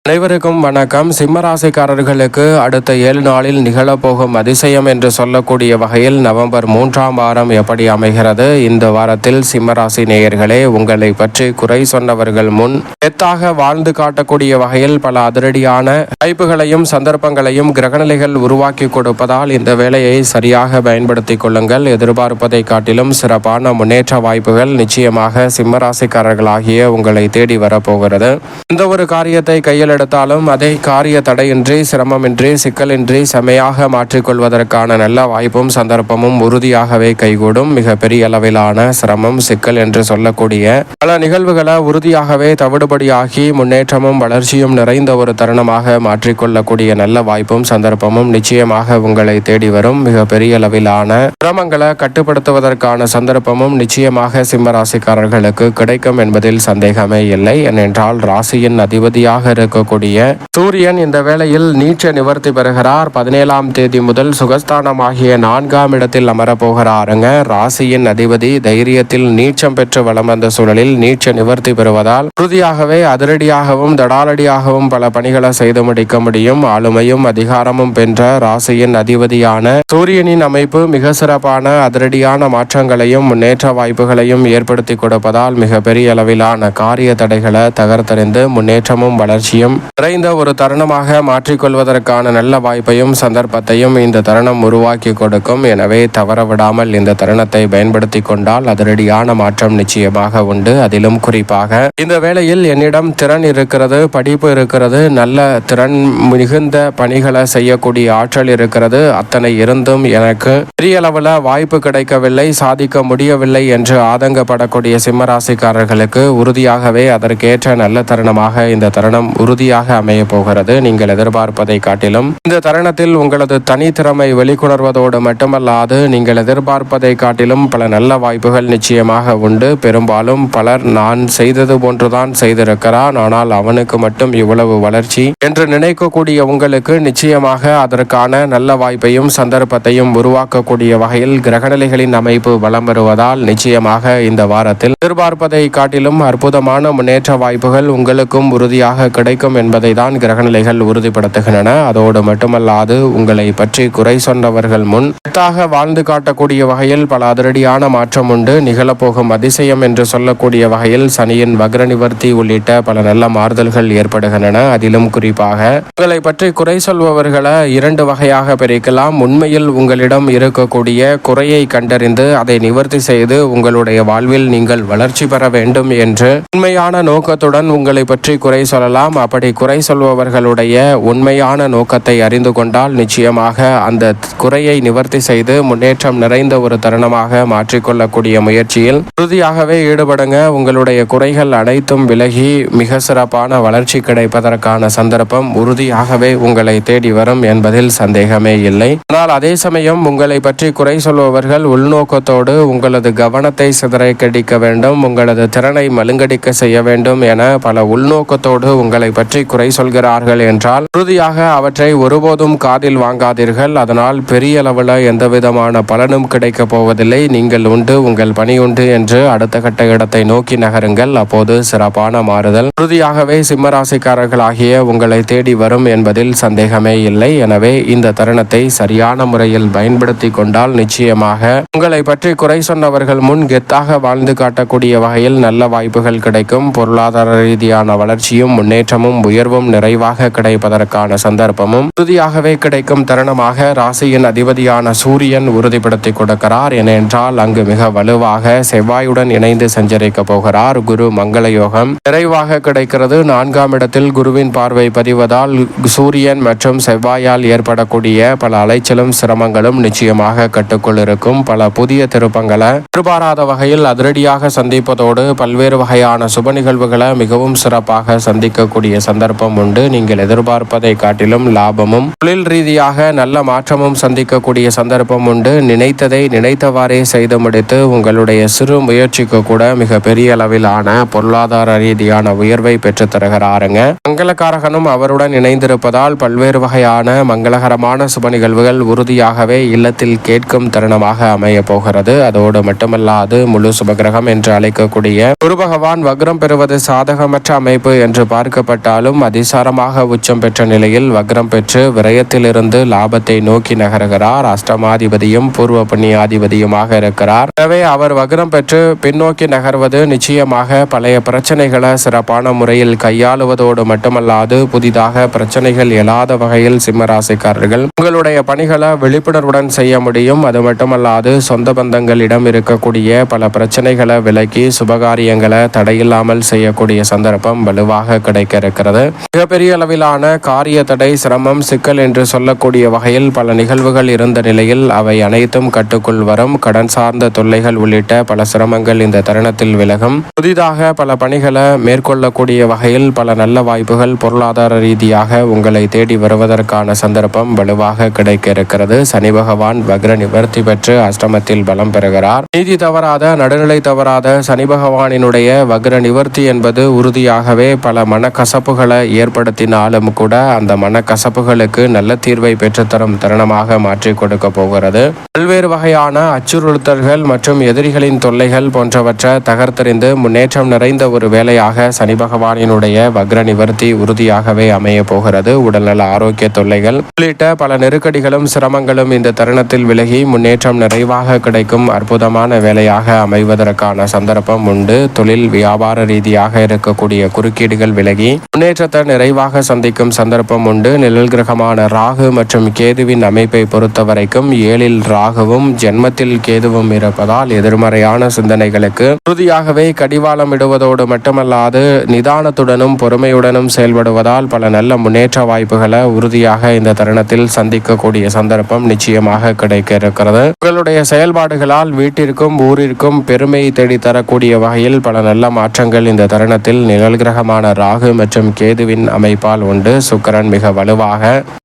அனைவருக்கும் வணக்கம். சிம்மராசிக்காரர்களுக்கு அடுத்த 7 நாளில் நிகழப்போகும் அதிசயம் என்று சொல்லக்கூடிய வகையில் நவம்பர் 3ஆம் வாரம் எப்படி அமைகிறது? இந்த வாரத்தில் சிம்மராசி நேயர்களே, உங்களை பற்றி குறை சொன்னவர்கள் முன் எத்தாக வாழ்ந்து காட்டக்கூடிய வகையில் பல அதிரடியான வாய்ப்புகளையும் சந்தர்ப்பங்களையும் கிரகநிலைகள் உருவாக்கி கொடுப்பதால் இந்த வேலையை சரியாக பயன்படுத்திக் கொள்ளுங்கள். எதிர்பார்ப்பதை காட்டிலும் சிறப்பான முன்னேற்ற வாய்ப்புகள் நிச்சயமாக சிம்மராசிக்காரர்களாகிய உங்களை தேடி வரப்போகிறது. இந்த ஒரு காரியத்தை கையில் எடுத்தாலும் அதை காரிய தடையின்றி, சிரமமின்றி, சிக்கலின்றி செமையாக மாற்றிக்கொள்வதற்கான நல்ல வாய்ப்பும் சந்தர்ப்பமும் உறுதியாகவே கைகூடும். மிக பெரிய அளவிலான சிரமம், சிக்கல் என்று சொல்லக்கூடிய பல நிகழ்வுகளை உறுதியாகவே தவிடுபடியாகி முன்னேற்றமும் வளர்ச்சியும் நிறைந்த ஒரு தருணமாக மாற்றிக்கொள்ளக்கூடிய நல்ல வாய்ப்பும் சந்தர்ப்பமும் நிச்சயமாக உங்களை தேடி வரும். மிக பெரிய அளவிலான சிரமங்களை கட்டுப்படுத்துவதற்கான சந்தர்ப்பமும் நிச்சயமாக சிம்மராசிக்காரர்களுக்கு கிடைக்கும் என்பதில் சந்தேகமே இல்லை. ஏனென்றால் ராசியின் அதிபதியாக இருக்க சூரியன் இந்த வேளையில் நீச்ச நிவர்த்தி பெறுகிறார். 17ஆம் தேதி முதல் சுகஸ்தானமாகிய 4ஆம் இடத்தில் அமரப்போகிறாருங்க. ராசியின் அதிபதி தைரியத்தில் நீச்சம் பெற்று வலம் வந்த சூழலில் நீச்ச நிவர்த்தி பெறுவதால் உறுதியாகவே அதிரடியாகவும் தடாலடியாகவும் பல பணிகளை செய்து முடிக்க முடியும். ஆளுமையும் அதிகாரமும் பெற்ற ராசியின் அதிபதியான சூரியனின் அமைப்பு மிக சிறப்பான அதிரடியான மாற்றங்களையும் முன்னேற்ற வாய்ப்புகளையும் ஏற்படுத்தி கொடுப்பதால் மிக பெரிய அளவிலான காரிய தடைகளை தகர்த்தறிந்து முன்னேற்றமும் வளர்ச்சியும் நிறைந்த ஒரு தருணமாக மாற்றிக்கொள்வதற்கான நல்ல வாய்ப்பையும் சந்தர்ப்பத்தையும் இந்த தருணம் உருவாக்கி கொடுக்கும். எனவே தவறவிடாமல் இந்த தருணத்தை பயன்படுத்தி கொண்டால் அதிரடியான மாற்றம் நிச்சயமாக உண்டு. அதிலும் குறிப்பாக இந்த வேளையில் என்னிடம் திறன் இருக்கிறது, படிப்பு இருக்கிறது, நல்ல திறன் மிகுந்த பணிகளை செய்யக்கூடிய ஆற்றல் இருக்கிறது, அத்தனை இருந்தும் எனக்கு பெரிய அளவில் வாய்ப்பு கிடைக்கவில்லை, சாதிக்க முடியவில்லை என்று ஆதங்கப்படக்கூடிய சிம்மராசிக்காரர்களுக்கு உறுதியாகவே அதற்கேற்ற நல்ல தருணமாக இந்த தருணம் உறுதியாக அமைய போகிறது. நீங்கள் எதிர்பார்ப்பதை காட்டிலும் இந்த தருணத்தில் உங்களது தனித்திறமை வெளிக்கொணர்வதோடு மட்டுமல்லாது நீங்கள் எதிர்பார்ப்பதை காட்டிலும் பல நல்ல வாய்ப்புகள் நிச்சயமாக உண்டு. பெரும்பாலும் பலர் நான் செய்தது போன்றுதான் செய்திருக்கிறான், ஆனால் அவனுக்கு மட்டும் இவ்வளவு வளர்ச்சி என்று நினைக்கக்கூடிய உங்களுக்கு நிச்சயமாக அதற்கான நல்ல வாய்ப்பையும் சந்தர்ப்பத்தையும் உருவாக்கக்கூடிய வகையில் கிரகநிலைகளின் அமைப்பு வலம் வருவதால் நிச்சயமாக இந்த வாரத்தில் எதிர்பார்ப்பதை காட்டிலும் அற்புதமான முன்னேற்ற வாய்ப்புகள் உங்களுக்கும் உறுதியாக கிடைக்கும் என்பதை தான் கிரகநிலைகள் உறுதிப்படுத்துகின்றன. அதோடு மட்டுமல்லாது உங்களை பற்றி குறை சொன்னவர்கள் முன் எத்தாக வாழ்ந்து காட்டக்கூடிய வகையில் பல அதிரடியான மாற்றம் உண்டு. நிகழப்போகும் அதிசயம் என்று சொல்லக்கூடிய வகையில் சனியின் வக்ர நிவர்த்தி உள்ளிட்ட பல நல்ல மாறுதல்கள் ஏற்படுகின்றன. அதிலும் குறிப்பாக உங்களை பற்றி குறை சொல்பவர்களை 2 வகையாக பிரிக்கலாம். உண்மையில் உங்களிடம் இருக்கக்கூடிய குறையை கண்டறிந்து அதை நிவர்த்தி செய்து உங்களுடைய வாழ்வில் நீங்கள் வளர்ச்சி பெற வேண்டும் என்று உண்மையான நோக்கத்துடன் உங்களை பற்றி குறை சொல்லலாம். அப்படி குறை சொல்பவர்களுடைய உண்மையான நோக்கத்தை அறிந்து கொண்டால் நிச்சயமாக அந்த குறையை நிவர்த்தி செய்து முன்னேற்றம் நிறைந்த ஒரு தருணமாக மாற்றிக்கொள்ளக்கூடிய முயற்சியில் உறுதியாகவே ஈடுபடுங்க. உங்களுடைய குறைகள் அனைத்தும் விலகி மிக சிறப்பான வளர்ச்சி கிடைப்பதற்கான சந்தர்ப்பம் உறுதியாகவே உங்களை தேடி வரும் என்பதில் சந்தேகமே இல்லை. ஆனால் அதே சமயம் உங்களை பற்றி குறை சொல்பவர்கள் உள்நோக்கத்தோடு உங்களது கவனத்தை சிதறடிக்க வேண்டும், உங்களது திறனை மழுங்கடிக்க செய்ய வேண்டும் என பல உள்நோக்கத்தோடு உங்களை பற்றி குறை சொல்கிறார்கள் என்றால் உறுதியாக அவற்றை ஒருபோதும் காதில் வாங்காதீர்கள். அதனால் பெரிய அளவில் எந்த விதமான பலனும் கிடைக்க போவதில்லை. நீங்கள் உண்டு, உங்கள் பணி உண்டு என்று அடுத்த கட்ட இடத்தை நோக்கி நகருங்கள். அப்போது சிறப்பான மாறுதல் உறுதியாகவே சிம்மராசிக்காரர்களாகிய உங்களை தேடி வரும் என்பதில் சந்தேகமே இல்லை. எனவே இந்த தருணத்தை சரியான முறையில் பயன்படுத்தி கொண்டால் நிச்சயமாக உங்களை பற்றி குறை சொன்னவர்கள் முன் கெத்தாக வாழ்ந்து காட்டக்கூடிய வகையில் நல்ல வாய்ப்புகள் கிடைக்கும். பொருளாதார ரீதியான வளர்ச்சியும் முன்னேற்றமும் உயர்வும் நிறைவாக கிடைப்பதற்கான சந்தர்ப்பமும் உறுதியாகவே கிடைக்கும் தருணமாக ராசியின் அதிபதியான சூரியன் உறுதிப்படுத்தி கொடுக்கிறார். ஏனென்றால் அங்கு மிக வலுவாக செவ்வாயுடன் இணைந்து சஞ்சரிக்க போகிறார். குரு மங்கள யோகம் நிறைவாக கிடைக்கிறது. 4ஆம் இடத்தில் குருவின் பார்வை பதிவதால் சூரியன் மற்றும் செவ்வாயால் ஏற்படக்கூடிய பல அலைச்சலும் சிரமங்களும் நிச்சயமாக கட்டுக்குள் இருக்கும். பல புதிய திருப்பங்களை எதிர்பாராத வகையில் அதிரடியாக சந்திப்பதோடு பல்வேறு வகையான சுப நிகழ்வுகளை மிகவும் சிறப்பாக சந்திக்கக்கூடிய சந்தர்ப்பம் உண்டு. நீங்கள் எதிர்பார்ப்பதை காட்டிலும் லாபமும் தொழில் ரீதியாக நல்ல மாற்றமும் சந்திக்கக்கூடிய சந்தர்ப்பம் உண்டு. நினைத்ததை நினைத்தவாறே செய்து முடித்து உங்களுடைய சிறு முயற்சிக்கு கூட மிக பெரிய அளவிலான பொருளாதார ரீதியான உயர்வை பெற்று தருகிறாருங்க. மங்களகாரகனும் அவருடன் இணைந்திருப்பதால் பல்வேறு வகையான மங்களகரமான சுப நிகழ்வுகள் உறுதியாகவே இல்லத்தில் கேட்கும் தருணமாக அமைய போகிறது. அதோடு மட்டுமல்லாது முழு சுபகிரகம் என்று அழைக்கக்கூடிய குரு பகவான் வக்ரம் பெறுவது சாதகமற்ற அமைப்பு என்று பார்க்கப்பட்டார். இருந்தாலும் அதிசாரமாக உச்சம் பெற்ற நிலையில் வக்ரம் பெற்று விரயத்திலிருந்து லாபத்தை நோக்கி நகர்கிறார். அஷ்டமாதிபதியும் பூர்வ புண்ணியாதிபதியுமாக இருக்கிறார். எனவே அவர் வக்ரம் பெற்று பின்னோக்கி நகர்வது நிச்சயமாக பழைய பிரச்சனைகளை சிறப்பான முறையில் கையாளுவதோடு மட்டுமல்லாது புதிதாக பிரச்சனைகள் எழாத வகையில் சிம்மராசிக்காரர்கள் உங்களுடைய பணிகளை விழிப்புணர்வுடன் செய்ய முடியும். அது மட்டுமல்லாது சொந்த பந்தங்களிடம் இருக்கக்கூடிய பல பிரச்சனைகளை விலக்கி சுபகாரியங்களை தடையில்லாமல் செய்யக்கூடிய சந்தர்ப்பம் வலுவாக கிடைக்க இருக்கிறது. மிகப்பெரிய அளவிலான காரிய தடை, சிரமம், சிக்கல் என்று சொல்லக்கூடிய வகையில் பல நிகழ்வுகள் இருந்த நிலையில் அவை அனைத்தும் கட்டுக்குள் வரும். கடன் சார்ந்த தொல்லைகள் உள்ளிட்ட பல சிரமங்கள் இந்த தருணத்தில் விலகும். புதிதாக பல பணிகளை மேற்கொள்ளக்கூடிய வகையில் பல நல்ல வாய்ப்புகள் பொருளாதார ரீதியாக உங்களை தேடி வருவதற்கான சந்தர்ப்பம் வலுவாக கிடைக்க இருக்கிறது. சனி பகவான் வக்ர நிவர்த்தி பெற்று அஷ்டமத்தில் பலம் பெறுகிறார். நீதி தவறாத, நடுநிலை தவறாத சனி பகவானினுடைய வக்ர நிவர்த்தி என்பது உறுதியாகவே பல மனக்கசப்புகளை ஏற்படுத்தினாலும் கூட அந்த மனக்கசப்புகளுக்கு நல்ல தீர்வை பெற்றுத்தரும் தருணமாக மாற்றி கொடுக்க போகிறது. பல்வேறு வகையான அச்சுறுத்தல்கள் மற்றும் எதிரிகளின் தொல்லைகள் போன்றவற்றை தகர்த்தெறிந்து முன்னேற்றம் நிறைந்த ஒரு வேலையாக சனி பகவானினுடைய வக்ர நிவர்த்தி உறுதியாகவே அமைய போகிறது. உடல்நல ஆரோக்கிய தொல்லைகள் உள்ளிட்ட பல நெருக்கடிகளும் சிரமங்களும் இந்த தருணத்தில் விலகி முன்னேற்றம் நிறைவாக கிடைக்கும் அற்புதமான வேலையாக அமைவதற்கான சந்தர்ப்பம் உண்டு. தொழில் வியாபார ரீதியாக இருக்கக்கூடிய குறுக்கீடுகள் விலகி முன்னேற்றத்தை நிறைவாக சந்திக்கும் சந்தர்ப்பம் உண்டு. நிழல் கிரகமான ராகு மற்றும் கேதுவின் அமைப்பை பொறுத்தவரைக்கும் 7ல் ராகுவும் ஜென்மத்தில் கேதுவும் இருப்பதால் எதிர்மறையான சிந்தனைகளுக்கு உறுதியாகவே கடிவாளம் இடுவதோடு மட்டுமல்லாது நிதானத்துடனும் பொறுமையுடனும் செயல்படுவதால் பல நல்ல முன்னேற்ற வாய்ப்புகளை உறுதியாக இந்த தருணத்தில் சந்திக்கக்கூடிய சந்தர்ப்பம் நிச்சயமாக கிடைக்க இருக்கிறது. உங்களுடைய செயல்பாடுகளால் வீட்டிற்கும் ஊரிற்கும் பெருமை தேடி தரக்கூடிய வகையில் பல நல்ல மாற்றங்கள் இந்த தருணத்தில் நிழல் கிரகமான ராகு மற்றும் கேதுவின் அமைப்பால் உண்டு. சுக்கிரன் மிக வலுவாக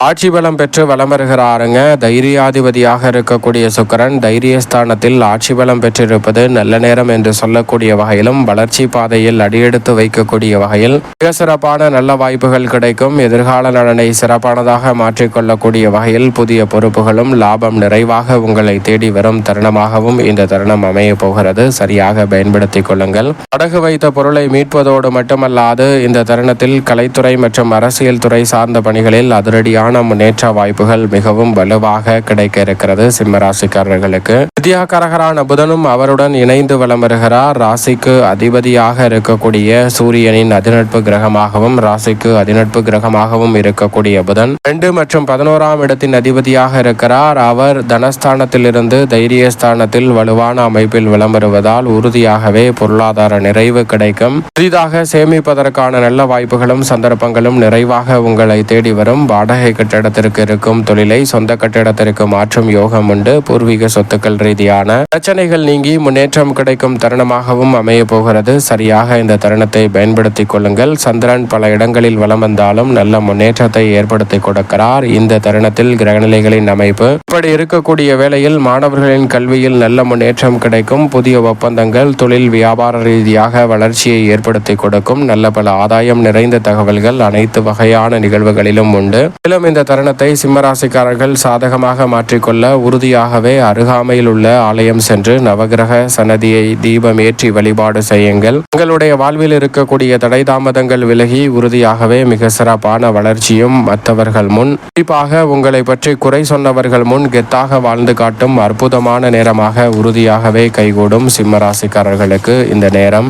ஆட்சி பலம் பெற்று வலம் வருகிறாருங்க. தைரியாதிபதியாக இருக்கக்கூடிய சுக்கிரன் தைரியஸ்தானத்தில் ஆட்சி பலம் பெற்றிருப்பது நல்ல நேரம் என்று சொல்லக்கூடிய வகையிலும் வளர்ச்சி பாதையில் அடியெடுத்து வைக்கக்கூடிய வகையில் மிக சிறப்பான நல்ல வாய்ப்புகள் கிடைக்கும். எதிர்கால நலனை சிறப்பானதாக மாற்றிக்கொள்ளக்கூடிய வகையில் புதிய பொறுப்புகளும் லாபம் நிறைவாக உங்களை தேடி வரும் தருணமாகவும் இந்த தருணம் அமைய போகிறது. சரியாக பயன்படுத்திக் கொள்ளுங்கள். அடகு வைத்த பொருளை மீட்பதோடு மட்டுமல்லாது இந்த தருணத்தில் கலைத்துறை மற்றும் அரசியல் துறை சார்ந்த பணிகளில் அதிரடியான முன்னேற்ற வாய்ப்புகள் மிகவும் வலுவாக கிடைக்க இருக்கிறது. சிம்மராசிக்காரர்களுக்கு வித்யாகாரகரான புதனும் அவருடன் இணைந்து வலம் வருகிறார். ராசிக்கு அதிபதியாக இருக்கக்கூடிய சூரியனின் அதிநட்பு கிரகமாகவும் ராசிக்கு அதிநட்பு கிரகமாகவும் இருக்கக்கூடிய புதன் 2 மற்றும் 11ஆம் இடத்தின் அதிபதியாக இருக்கிறார். அவர் தனஸ்தானத்திலிருந்து தைரியஸ்தானத்தில் வலுவான அமைப்பில் வலம் வருவதால் உறுதியாகவே பொருளாதார நிறைவு கிடைக்கும். புதிதாக சேமிப்பதற்கான நல்ல வாய்ப்புகளும் சந்தர்ப்பங்களும் நிறைவாக உங்களை தேடி வரும். வாடகை கட்டிடத்திற்கு இருக்கும் தொழிலை சொந்த கட்டிடத்திற்கு மாற்றும் யோகம் உண்டு. பூர்வீக சொத்துக்கள் ரீதியான பிரச்சனைகள் நீங்கி முன்னேற்றம் கிடைக்கும் தருணமாகவும் அமைய போகிறது. சரியாக இந்த தருணத்தை பயன்படுத்திக் கொள்ளுங்கள். சந்திரன் பல இடங்களில் வலம் வந்தாலும் நல்ல முன்னேற்றத்தை ஏற்படுத்தி கொடுக்கிறார். இந்த தருணத்தில் கிரகநிலைகளின் அமைப்பு இப்படி இருக்கக்கூடிய வேளையில் மாணவர்களின் கல்வியில் நல்ல முன்னேற்றம் கிடைக்கும். புதிய ஒப்பந்தங்கள் தொழில் வியாபார ரீதியாக வளர்ச்சியை ஏற்படுத்தி கொடுக்கும். நல்ல பல ஆதாயம் நிறைந்த தகவல்கள் அனைத்து வகையான நிகழ்வுகளிலும் உண்டு. மேலும் இந்த தருணத்தை சிம்மராசிக்காரர்கள் சாதகமாக மாற்றிக்கொள்ள உறுதியாகவே அருகாமையில் உள்ள ஆலயம் சென்று நவகிரக சன்னதியை தீபம் ஏற்றி வழிபாடு செய்யுங்கள். உங்களுடைய வாழ்வில் இருக்கக்கூடிய தடை தாமதங்கள் விலகி உறுதியாகவே மிக சிறப்பான வளர்ச்சியும் மற்றவர்கள் முன், குறிப்பாக உங்களை பற்றி குறை சொன்னவர்கள் முன் கெத்தாக வாழ்ந்து காட்டும் அற்புதமான நேரமாக உறுதியாகவே கைகூடும். சிம்மராசிக்காரர்களுக்கு இந்த நேரம்